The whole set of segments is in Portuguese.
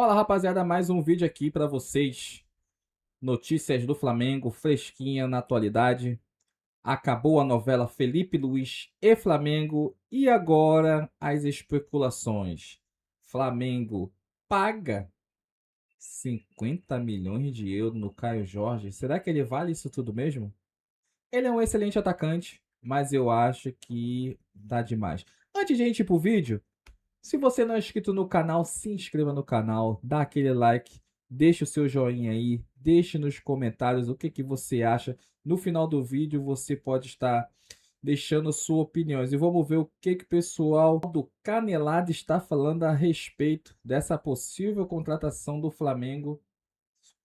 Fala, rapaziada, mais um vídeo aqui pra vocês. Notícias do Flamengo, fresquinha na atualidade. Acabou a novela Felipe Luiz e Flamengo e agora as especulações. Flamengo paga 50 milhões de euros no Caio Jorge. Será que ele vale isso tudo mesmo? Ele é um excelente atacante, mas eu acho que dá demais. Antes de a gente ir pro vídeo, se você não é inscrito no canal, se inscreva no canal, dá aquele like, deixa o seu joinha aí, deixe nos comentários o que você acha. No final do vídeo você pode estar deixando suas opiniões e vamos ver o que o pessoal do Canelada está falando a respeito dessa possível contratação do Flamengo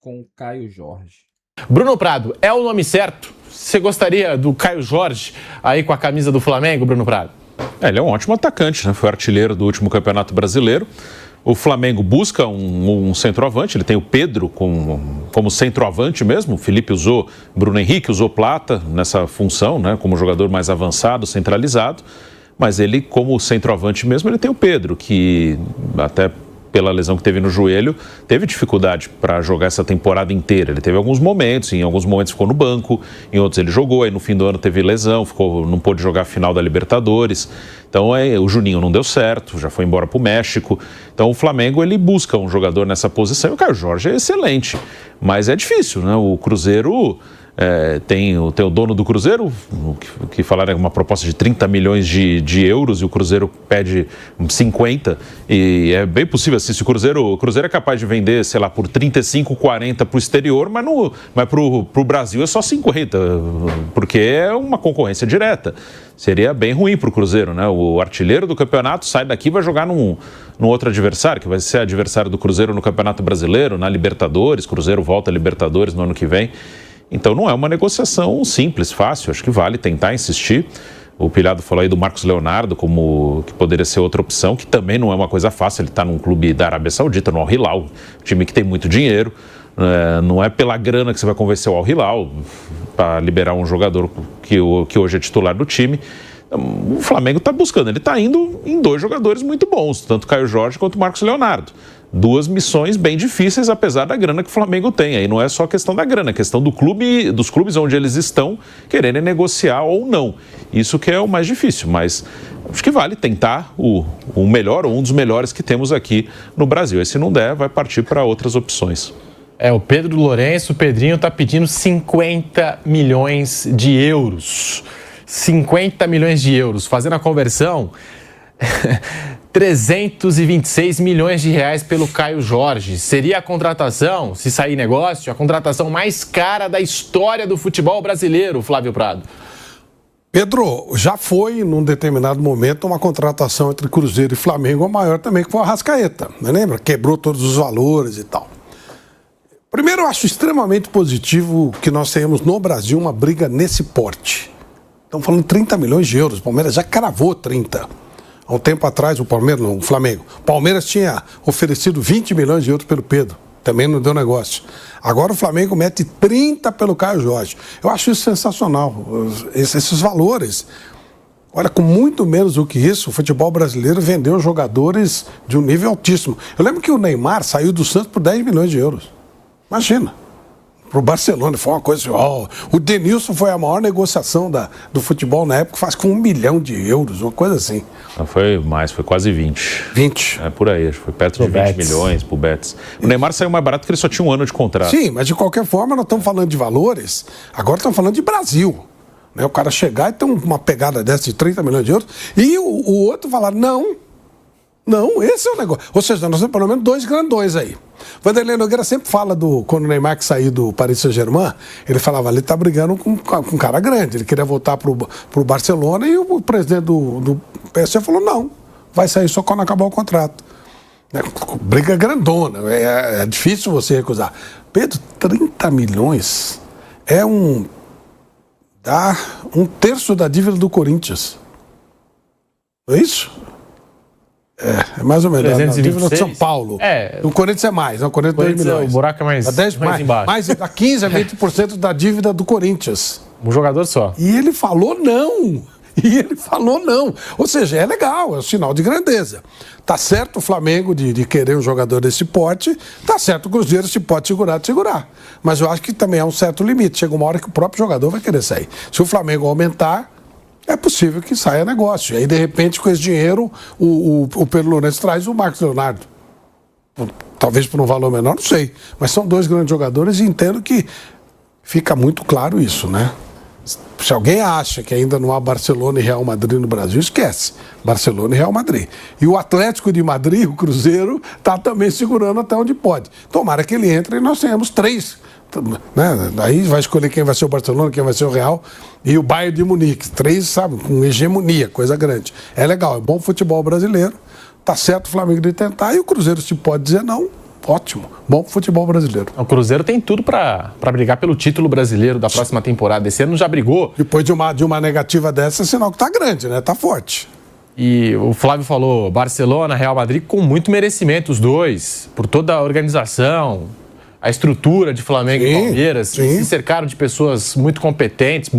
com o Caio Jorge. Bruno Prado, é o nome certo? Você gostaria do Caio Jorge aí com a camisa do Flamengo, Bruno Prado? Ele é um ótimo atacante, né? Foi artilheiro do último Campeonato Brasileiro. O Flamengo busca um centroavante, ele tem o Pedro como centroavante mesmo. O Felipe usou, Bruno Henrique usou Plata nessa função, né? Como jogador mais avançado, centralizado. Mas ele, como centroavante mesmo, ele tem o Pedro, que até pela lesão que teve no joelho, teve dificuldade para jogar essa temporada inteira. Ele teve alguns momentos, em alguns momentos ficou no banco, em outros ele jogou, aí no fim do ano teve lesão, não pôde jogar a final da Libertadores. Então o Juninho não deu certo, já foi embora para o México. Então o Flamengo ele busca um jogador nessa posição e o Caio Jorge é excelente, mas é difícil, né? O Cruzeiro... tem o dono do Cruzeiro, que falaram uma proposta de 30 milhões de euros e o Cruzeiro pede 50, e é bem possível assim, se o Cruzeiro é capaz de vender, sei lá, por 35, 40 para o exterior, mas para o Brasil é só 50, porque é uma concorrência direta. Seria bem ruim para o Cruzeiro, né? O artilheiro do campeonato sai daqui e vai jogar num outro adversário, que vai ser adversário do Cruzeiro no Campeonato Brasileiro, na Libertadores. Cruzeiro volta a Libertadores no ano que vem. Então não é uma negociação simples, fácil, acho que vale tentar insistir. O Pilhado falou aí do Marcos Leonardo como que poderia ser outra opção, que também não é uma coisa fácil, ele está num clube da Arábia Saudita, no Al Hilal, time que tem muito dinheiro, não é pela grana que você vai convencer o Al Hilal para liberar um jogador que hoje é titular do time. O Flamengo está buscando, ele está indo em dois jogadores muito bons, tanto Caio Jorge quanto Marcos Leonardo. Duas missões bem difíceis, apesar da grana que o Flamengo tem. Aí não é só questão da grana, é questão dos clubes onde eles estão querendo negociar ou não. Isso que é o mais difícil, mas acho que vale tentar o melhor ou um dos melhores que temos aqui no Brasil. E se não der, vai partir para outras opções. O Pedro Lourenço, o Pedrinho, está pedindo 50 milhões de euros. 50 milhões de euros. Fazendo a conversão... 326 milhões de reais pelo Caio Jorge. Seria a contratação, se sair negócio, a contratação mais cara da história do futebol brasileiro, Flávio Prado. Pedro, já foi, num determinado momento, uma contratação entre Cruzeiro e Flamengo, a maior também, que foi o Arrascaeta, não lembra? Quebrou todos os valores e tal. Primeiro, eu acho extremamente positivo que nós tenhamos no Brasil uma briga nesse porte. Estamos falando de 30 milhões de euros, o Palmeiras já cravou 30. Há um tempo atrás, o Flamengo. O Palmeiras tinha oferecido 20 milhões de euros pelo Pedro. Também não deu negócio. Agora o Flamengo mete 30 pelo Caio Jorge. Eu acho isso sensacional. Esses valores. Olha, com muito menos do que isso, o futebol brasileiro vendeu jogadores de um nível altíssimo. Eu lembro que o Neymar saiu do Santos por 10 milhões de euros. Imagina. Para o Barcelona, foi uma coisa assim, o Denilson foi a maior negociação do futebol na época, faz com 1 milhão de euros, uma coisa assim. Não foi mais, foi quase 20. 20? É por aí, foi perto de 20 milhões pro Betis. O Neymar saiu mais barato porque ele só tinha um ano de contrato. Sim, mas de qualquer forma nós estamos falando de valores, agora estamos falando de Brasil. Né? O cara chegar e ter uma pegada dessa de 30 milhões de euros e o outro falar, não, esse é o negócio. Ou seja, nós temos pelo menos dois grandões aí. Vanderlei Nogueira sempre fala quando o Neymar que saiu do Paris Saint-Germain, ele falava, ele está brigando com um cara grande, ele queria voltar pro Barcelona e o presidente do PSG falou, não, vai sair só quando acabar o contrato. Briga grandona, é difícil você recusar. Pedro, 30 milhões dá um terço da dívida do Corinthians. Não é isso? É mais ou menos. 326? A dívida de São Paulo. O Corinthians é mais. O Corinthians 2 milhões. O buraco é mais embaixo. Dá 15 a 20% da dívida do Corinthians. Um jogador só. E ele falou não. E ele falou não. Ou seja, é legal, é um sinal de grandeza. Tá certo o Flamengo de querer um jogador desse porte, tá certo o Cruzeiro se pode segurar. Mas eu acho que também há um certo limite. Chega uma hora que o próprio jogador vai querer sair. Se o Flamengo aumentar, é possível que saia negócio. E aí, de repente, com esse dinheiro, o Pedro Lourenço traz o Marcos Leonardo. Talvez por um valor menor, não sei. Mas são 2 grandes jogadores e entendo que fica muito claro isso, né? Se alguém acha que ainda não há Barcelona e Real Madrid no Brasil, esquece. Barcelona e Real Madrid. E o Atlético de Madrid, o Cruzeiro, está também segurando até onde pode. Tomara que ele entre e nós tenhamos 3. Né? Aí vai escolher quem vai ser o Barcelona, quem vai ser o Real e o Bayern de Munique. 3, sabe, com hegemonia, coisa grande. É legal, é bom futebol brasileiro. Tá certo o Flamengo de tentar e o Cruzeiro, se pode dizer não, ótimo. Bom futebol brasileiro. O Cruzeiro tem tudo para brigar pelo título brasileiro da próxima temporada. Esse ano já brigou. Depois de uma negativa dessa, é sinal que tá grande, né? Tá forte. E o Flávio falou Barcelona, Real Madrid, com muito merecimento, os dois, por toda a organização, a estrutura de Flamengo e Palmeiras. Se cercaram de pessoas muito competentes,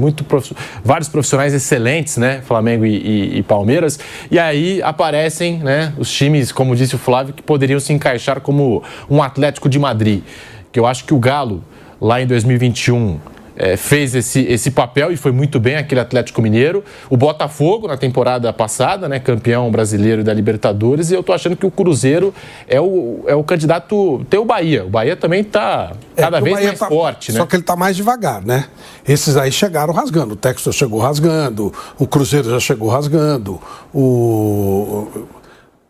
vários profissionais excelentes, né? Flamengo e Palmeiras. E aí aparecem, né, os times, como disse o Flávio, que poderiam se encaixar como um Atlético de Madrid. Que eu acho que o Galo, lá em 2021... fez esse papel e foi muito bem, aquele Atlético Mineiro. O Botafogo, na temporada passada, né, campeão brasileiro da Libertadores, e eu tô achando que o Cruzeiro é o candidato. Tem o Bahia. O Bahia também tá cada vez mais forte, né? Só que ele tá mais devagar, né? Esses aí chegaram rasgando. O Textor chegou rasgando, o Cruzeiro já chegou rasgando,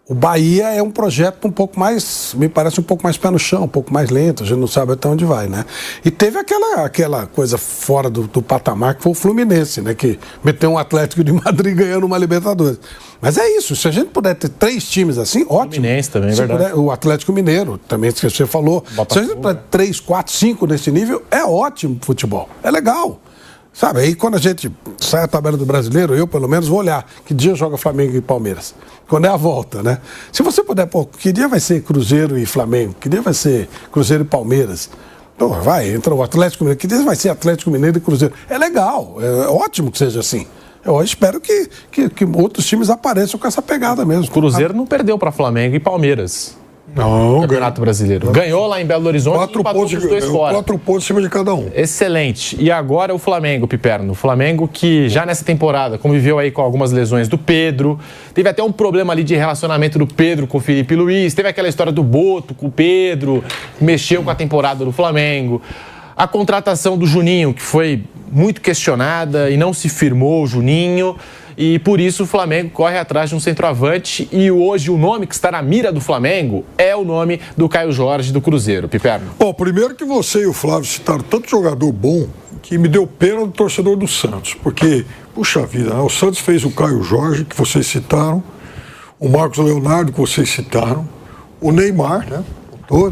o Bahia é um projeto um pouco mais, me parece um pouco mais pé no chão, um pouco mais lento, a gente não sabe até onde vai, né? E teve aquela coisa fora do patamar que foi o Fluminense, né? Que meteu um Atlético de Madrid ganhando uma Libertadores. Mas é isso, se a gente puder ter 3 times assim, ótimo. Fluminense também, é verdade. O Atlético Mineiro, também que você falou. Botafogo. Se a gente puder 3, 4, 5 nesse nível, é ótimo futebol, é legal. Sabe, aí quando a gente sai a tabela do brasileiro, eu pelo menos vou olhar que dia joga Flamengo e Palmeiras. Quando é a volta, né? Se você puder, que dia vai ser Cruzeiro e Flamengo? Que dia vai ser Cruzeiro e Palmeiras? Pô, vai, entra o Atlético Mineiro. Que dia vai ser Atlético Mineiro e Cruzeiro? É legal, é ótimo que seja assim. Eu espero que outros times apareçam com essa pegada mesmo. O Cruzeiro não perdeu para Flamengo e Palmeiras. Não, Campeonato Brasileiro. Ganhou lá em Belo Horizonte 4 e empatou pontos, os 2 fora. 4 pontos em cima de cada um. Excelente. E agora o Flamengo, Piperno. O Flamengo que já nessa temporada conviveu aí com algumas lesões do Pedro. Teve até um problema ali de relacionamento do Pedro com o Felipe Luiz. Teve aquela história do Boto com o Pedro. Mexeu com a temporada do Flamengo. A contratação do Juninho, que foi muito questionada e não se firmou o Juninho. E por isso o Flamengo corre atrás de um centroavante e hoje o nome que está na mira do Flamengo é o nome do Caio Jorge do Cruzeiro. Piperno. Bom, primeiro que você e o Flávio citaram tanto jogador bom que me deu pena do torcedor do Santos, porque, puxa vida, né? O Santos fez o Caio Jorge, que vocês citaram, o Marcos Leonardo, que vocês citaram, o Neymar, né?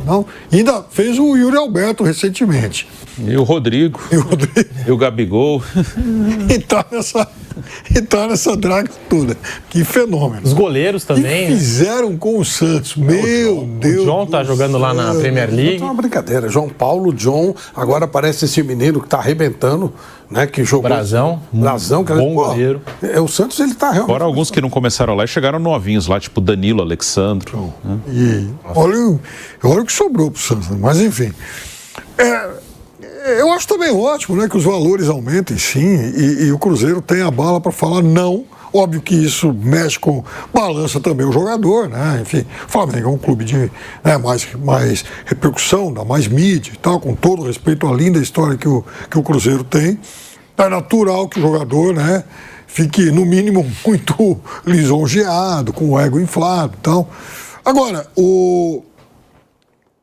Não. E ainda fez o Yuri Alberto recentemente. E o Rodrigo. E o Gabigol. E tá nessa draga toda. Que fenômeno. Os goleiros também. E fizeram com o Santos. Meu Deus. O John tá jogando lá na Premier League. É uma brincadeira. João Paulo, John, agora aparece esse menino que tá arrebentando, né? Que jogou. Brasão, que bom goleiro. O Santos, ele tá realmente. Fora alguns que não começaram lá e chegaram novinhos lá, tipo Danilo, Alexandro. Né? E olha o que sobrou pro Santos. Mas enfim. Eu acho também ótimo, né, que os valores aumentem, sim, e o Cruzeiro tem a bala para falar não. Óbvio que isso mexe com, balança também o jogador, né? Enfim, o Flamengo é um clube de mais repercussão, dá mais mídia e tal, com todo respeito à linda história que o Cruzeiro tem. É natural que o jogador, né, fique, no mínimo, muito lisonjeado, com o ego inflado e tal. Agora,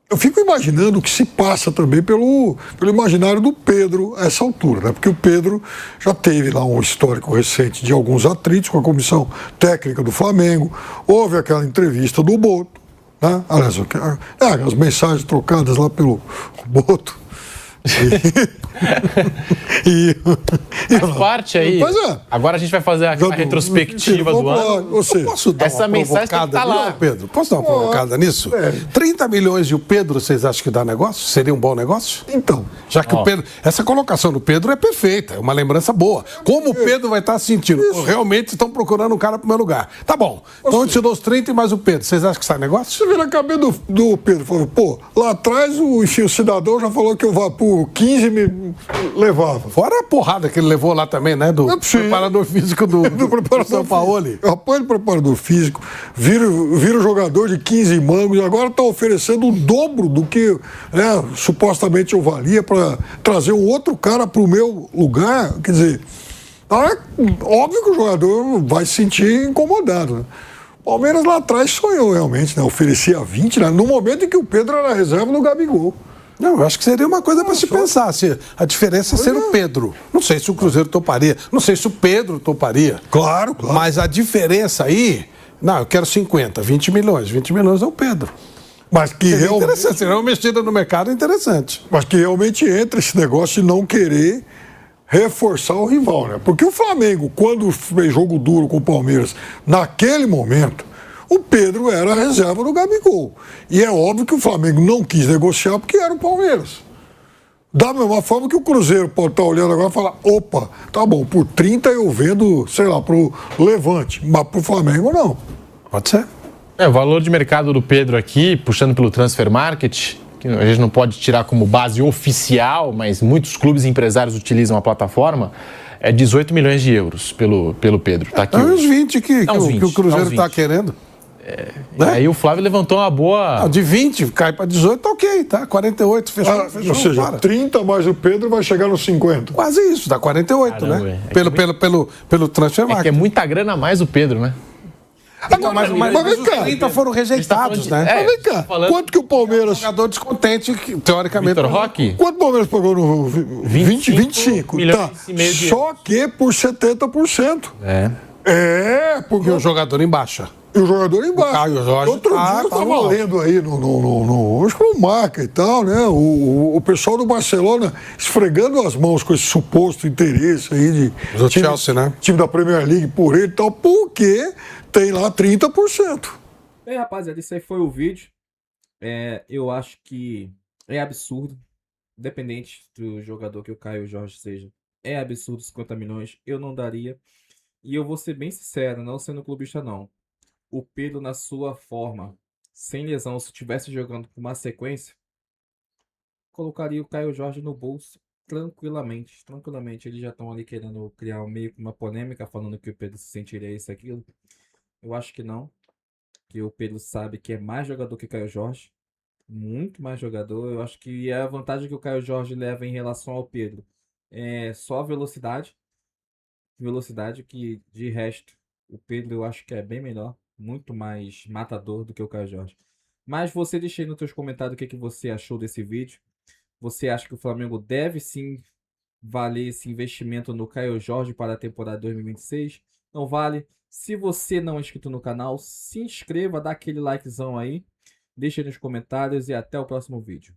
eu fico imaginando o que se passa também pelo imaginário do Pedro a essa altura, né? Porque o Pedro já teve lá um histórico recente de alguns atritos com a comissão técnica do Flamengo. Houve aquela entrevista do Boto, né? Aliás, as mensagens trocadas lá pelo Boto. Faz parte aí. Pois é. Agora a gente vai fazer aquela retrospectiva do ano. Ou seja, Posso dar Essa uma mensagem tem que provocada tá lá. nisso, Pedro? Posso dar uma provocada nisso? 30 milhões e o Pedro, vocês acham que dá negócio? Seria um bom negócio? então, Já que o Pedro. Essa colocação do Pedro é perfeita, é uma lembrança boa. Como o Pedro vai estar sentindo? Pô, realmente estão procurando um cara pro meu lugar. Tá bom. Então eu te dou os 30 e mais o Pedro. Vocês acham que sai negócio? você vê na cabeça do Pedro, falou, pô, lá atrás o cidadão já falou que eu vá por 15 me levava. Fora a porrada que ele levou lá também, né? Do É possível. preparador físico do São Paulo. Apoio do preparador físico, vira jogador de 15 mangos, e agora está oferecendo o dobro do que supostamente eu valia para trazer um outro cara para o meu lugar. Quer dizer, óbvio que o jogador vai se sentir incomodado. Né? O Palmeiras lá atrás sonhou realmente, né? Oferecia 20, né? No momento em que o Pedro era reserva no Gabigol. Não, eu acho que seria uma coisa para se pensar. Se a diferença é ser o Pedro. Não sei se o Cruzeiro toparia. Não sei se o Pedro toparia. Claro, claro. Mas a diferença aí. Não, eu quero 50, 20 milhões. 20 milhões é o Pedro. Mas que Seria realmente, interessante. Seria uma mexida no mercado interessante. mas que realmente entra esse negócio de não querer reforçar o rival, né? Porque o Flamengo, quando fez jogo duro com o Palmeiras, naquele momento, o Pedro era a reserva do Gabigol. E é óbvio que o Flamengo não quis negociar porque era o Palmeiras. Da mesma forma que o Cruzeiro pode estar olhando agora e falar, opa, tá bom, por 30 eu vendo, sei lá, pro Levante, mas pro Flamengo não. Pode ser. O valor de mercado do Pedro aqui, puxando pelo Transfer Market, que a gente não pode tirar como base oficial, mas muitos clubes e empresários utilizam a plataforma, é 18 milhões de euros pelo Pedro. Tá aqui. É uns 20 que o Cruzeiro está 20. querendo. E aí o Flávio levantou uma boa... De 20 cai para 18, tá ok, tá? 48, fechou, fechou. Ou seja, para. 30 mais o Pedro vai chegar nos 50. Quase isso, dá 48, Caramba, né? é. Pelo transfer É que é market. muita grana a mais o Pedro, né? Então, mas vem os cá. 30 foram rejeitados, né? Mas vem cá, falando- quanto que o Palmeiras... Jogador descontente, que, teoricamente... Vitor Roque? Quanto o Palmeiras pagou no 25? milhões Tá. e meio de Só que por 70%. É. Porque E o jogador em baixa. e o jogador embaixo. Caio Jorge Outro tá- dia eu tá estava no alto. lendo aí acho que no Marca e tal, né? O pessoal do Barcelona esfregando as mãos com esse suposto interesse aí de Do Chelsea, né? time da Premier League por ele e tal, porque tem lá 30%. Rapaziada, isso aí foi o vídeo. Eu acho que é absurdo, independente do jogador que o Caio Jorge seja, é absurdo 50 milhões, eu não daria. E eu vou ser bem sincero, não sendo clubista não. O Pedro na sua forma, sem lesão, se estivesse jogando com uma sequência, colocaria o Caio Jorge no bolso tranquilamente. Tranquilamente, eles já estão ali querendo criar meio que uma polêmica, falando que o Pedro se sentiria isso e aquilo. Eu acho que não. Que o Pedro sabe que é mais jogador que o Caio Jorge. Muito mais jogador. Eu acho que a vantagem que o Caio Jorge leva em relação ao Pedro é só a velocidade. Velocidade que, de resto, o Pedro eu acho que é bem melhor. Muito mais matador do que o Caio Jorge. Mas você deixa aí nos seus comentários o que você achou desse vídeo. Você acha que o Flamengo deve sim valer esse investimento no Caio Jorge para a temporada 2026? Não vale? Se você não é inscrito no canal, se inscreva, dá aquele likezão aí, deixa aí nos comentários e até o próximo vídeo.